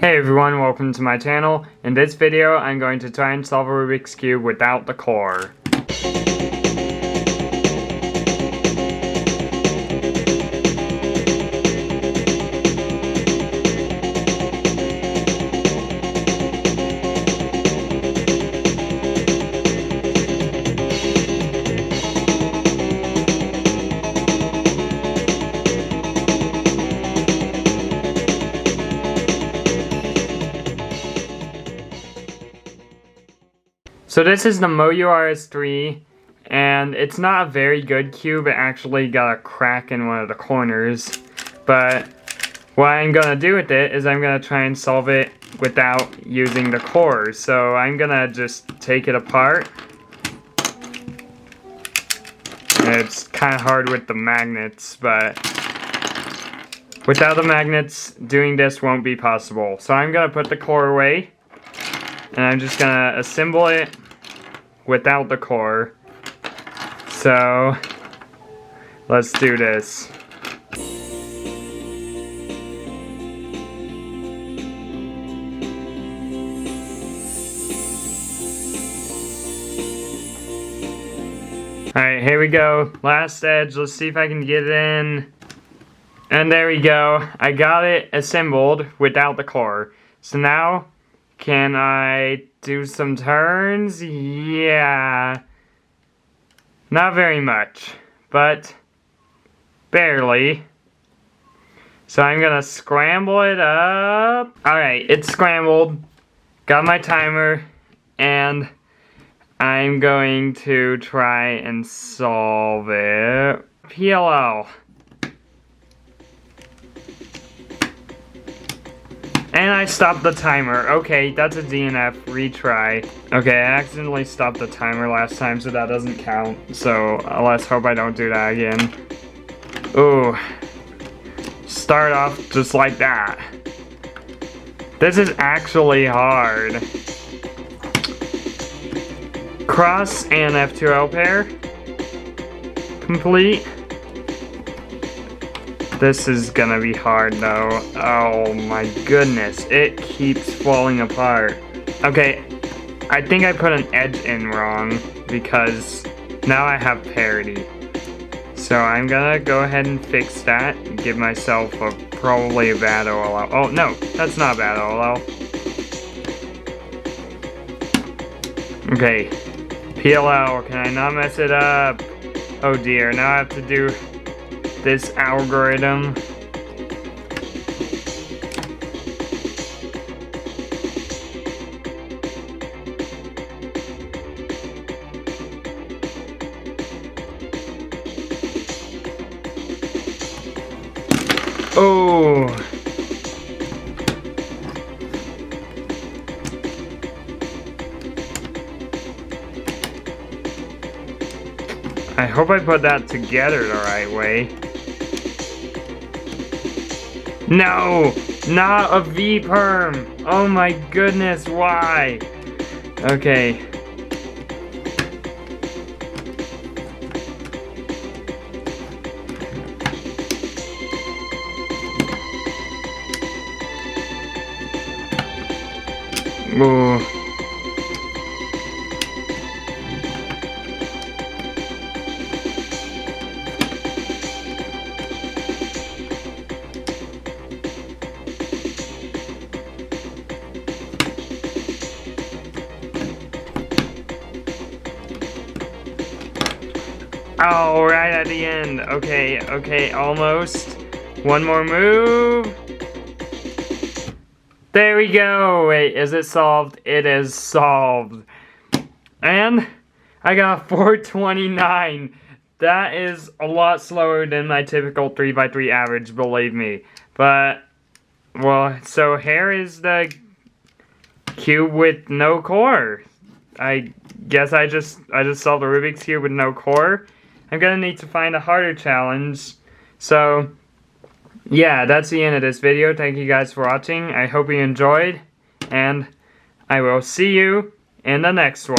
Hey everyone, welcome to my channel. In this video, I'm going to try and solve a Rubik's Cube without the core. So this is the Moyu RS3, and it's not a very good cube. It actually got a crack in one of the corners. But what I'm gonna do with it is I'm gonna try and solve it without using the core. So I'm gonna just take it apart. It's kind of hard with the magnets, but without the magnets, doing this won't be possible. So I'm gonna put the core away, and I'm just gonna assemble it without the core. So let's do this. Alright, here we go. Last edge. Let's see if I can get it in. And there we go. I got it assembled without the core. So now, can I do some turns? Yeah. Not very much, but barely. So I'm gonna scramble it up. Alright, it's scrambled. Got my timer, and I'm going to try and solve it. PLL. And I stopped the timer. Okay, that's a DNF. Retry. Okay, I accidentally stopped the timer last time, so that doesn't count. So let's hope I don't do that again. Ooh. Start off just like that. This is actually hard. Cross and F2L pair. Complete. This is gonna be hard though. Oh my goodness, it keeps falling apart. Okay, I think I put an edge in wrong because now I have parity. So I'm gonna go ahead and fix that and give myself probably a bad OLL. Oh no, that's not a bad OLL. Okay, PLL, can I not mess it up? Oh dear, now I have to do this algorithm. Oh. I hope I put that together the right way. No! Not a V-perm! Oh my goodness, why? Okay. Ooh. Oh, right at the end. Okay, okay, almost. One more move. There we go. Wait, is it solved? It is solved. And I got 429. That is a lot slower than my typical 3x3 average, believe me. But, well, so here is the cube with no core. I guess I just solved the Rubik's Cube with no core. I'm gonna need to find a harder challenge. So, yeah, that's the end of this video. Thank you guys for watching. I hope you enjoyed, and I will see you in the next one.